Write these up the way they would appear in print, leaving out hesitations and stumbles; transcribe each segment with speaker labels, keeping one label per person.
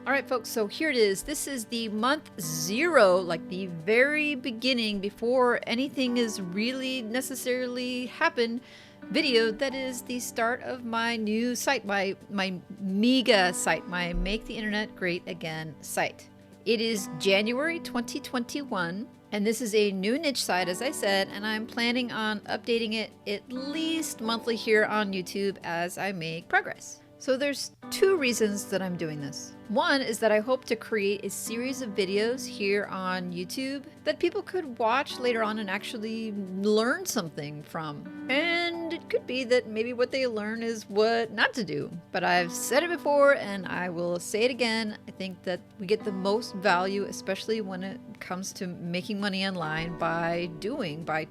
Speaker 1: All right, folks, so here it is. This is the month 0, like the very beginning before anything is really necessarily happened video. That is the start of my new site, my MIGA site, my Make the Internet Great Again site. It is January 2021, and this is a new niche site, as I said, and I'm planning on updating it at least monthly here on YouTube as I make progress. So there's 2 reasons that I'm doing this. One is that I hope to create a series of videos here on YouTube that people could watch later on and actually learn something from. And it could be that maybe what they learn is what not to do. But I've said it before and I will say it again. I think that we get the most value, especially when it comes to making money online, by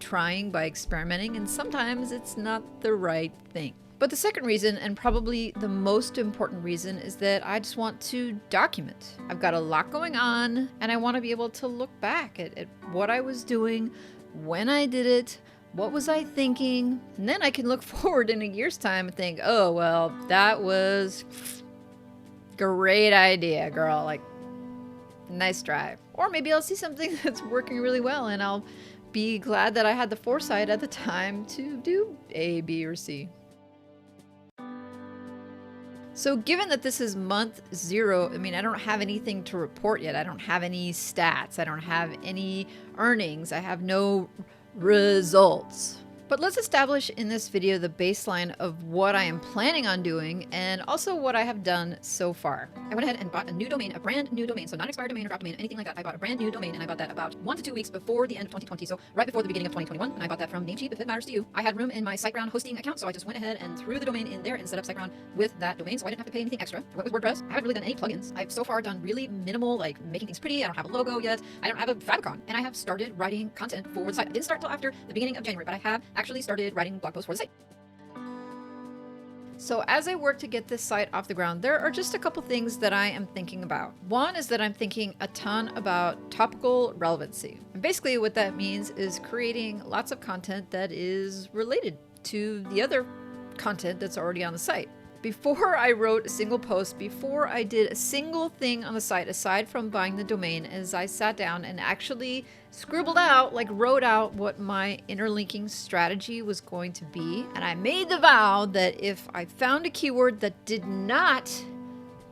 Speaker 1: trying, by experimenting, and sometimes it's not the right thing. But the second reason, and probably the most important reason, is that I just want to document. I've got a lot going on, and I want to be able to look back at what I was doing, when I did it, what was I thinking, and then I can look forward in a year's time and think, oh, well, that was great idea, girl. Like, nice try. Or maybe I'll see something that's working really well, and I'll be glad that I had the foresight at the time to do A, B, or C. So given that this is month 0, I mean, I don't have anything to report yet. I don't have any stats. I don't have any earnings. I have no results. But let's establish in this video the baseline of what I am planning on doing and also what I have done so far. I went ahead and bought a new domain, a brand new domain, so not an expired domain or drop domain, anything like that. I bought a brand new domain, and I bought that about 1 to 2 weeks before the end of 2020, so right before the beginning of 2021, and I bought that from Namecheap, if it matters to you. I had room in my SiteGround hosting account, so I just went ahead and threw the domain in there and set up SiteGround with that domain, so I didn't have to pay anything extra. I went with WordPress. I haven't really done any plugins. I've so far done really minimal, like making things pretty. I don't have a logo yet. I don't have a favicon, and I have started writing content for the site. I didn't start until after the beginning of January, but I have actually started writing blog posts for the site. So as I work to get this site off the ground, there are just a couple things that I am thinking about. One is that I'm thinking a ton about topical relevancy. And basically what that means is creating lots of content that is related to the other content that's already on the site. Before I wrote a single post, before I did a single thing on the site, aside from buying the domain, as I sat down and actually scribbled out, like wrote out what my interlinking strategy was going to be. And I made the vow that if I found a keyword that did not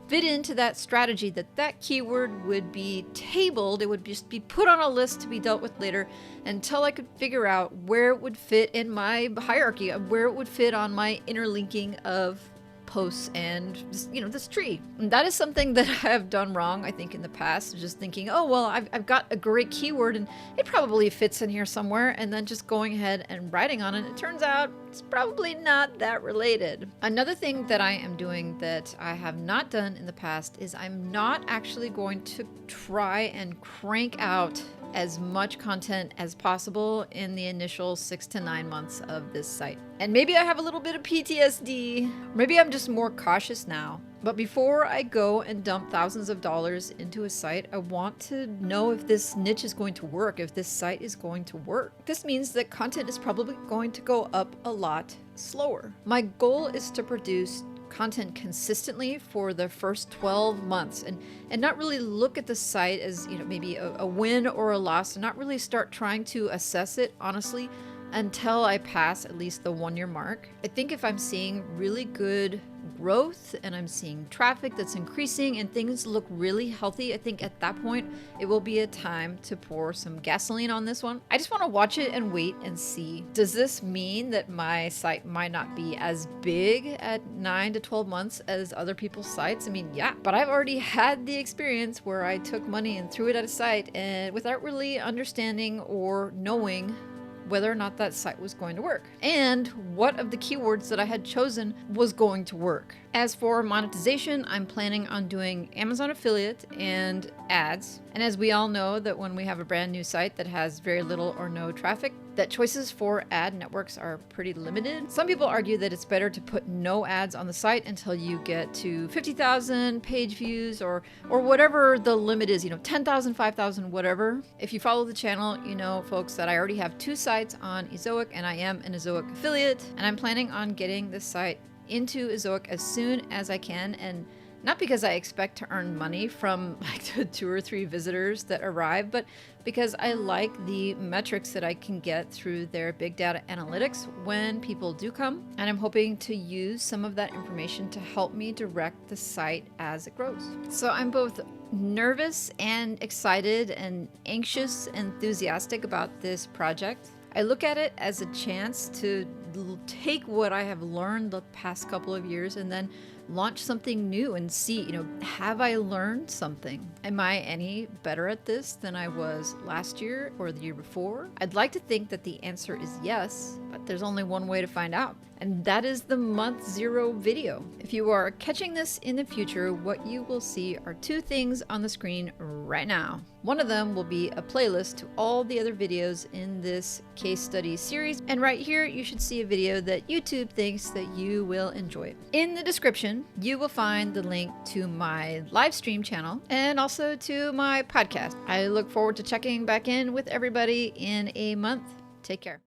Speaker 1: fit into that strategy, that keyword would be tabled. It would just be put on a list to be dealt with later until I could figure out where it would fit in my hierarchy, of where it would fit on my interlinking of posts and this tree. And that is something that I have done wrong, I think, in the past, just thinking, oh well, I've got a great keyword and it probably fits in here somewhere, and then just going ahead and writing on it. It turns out it's probably not that related. Another thing that I am doing that I have not done in the past is I'm not actually going to try and crank out as much content as possible in the initial 6 to 9 months of this site. And maybe I have a little bit of PTSD, maybe I'm just more cautious now. But before I go and dump thousands of dollars into a site, I want to know if this niche is going to work, if this site is going to work. This means that content is probably going to go up a lot slower. My goal is to produce content consistently for the first 12 months and not really look at the site as maybe a win or a loss, and not really start trying to assess it honestly until I pass at least the 1-year mark. I think if I'm seeing really good growth and I'm seeing traffic that's increasing and things look really healthy, I think at that point it will be a time to pour some gasoline on this one. I just want to watch it and wait and see. Does this mean that my site might not be as big at 9 to 12 months as other people's sites? I mean, yeah, but I've already had the experience where I took money and threw it at a site and without really understanding or knowing whether or not that site was going to work, and what of the keywords that I had chosen was going to work. As for monetization, I'm planning on doing Amazon affiliate and ads. And as we all know, that when we have a brand new site that has very little or no traffic, that choices for ad networks are pretty limited. Some people argue that it's better to put no ads on the site until you get to 50,000 page views or whatever the limit is, 10,000, 5,000, whatever. If you follow the channel, you know, folks, that I already have 2 sites on Ezoic and I am an Ezoic affiliate, and I'm planning on getting this site into Ezoic as soon as I can and Not because I expect to earn money from like the 2 or 3 visitors that arrive, but because I like the metrics that I can get through their big data analytics when people do come. And I'm hoping to use some of that information to help me direct the site as it grows. So I'm both nervous and excited and anxious, enthusiastic about this project. I look at it as a chance to take what I have learned the past couple of years and then launch something new and see, have I learned something? Am I any better at this than I was last year or the year before? I'd like to think that the answer is yes, but there's only one way to find out. And that is the month 0 video. If you are catching this in the future, what you will see are 2 things on the screen right now. One of them will be a playlist to all the other videos in this case study series. And right here, you should see a video that YouTube thinks that you will enjoy. In the description, you will find the link to my live stream channel and also to my podcast. I look forward to checking back in with everybody in a month. Take care.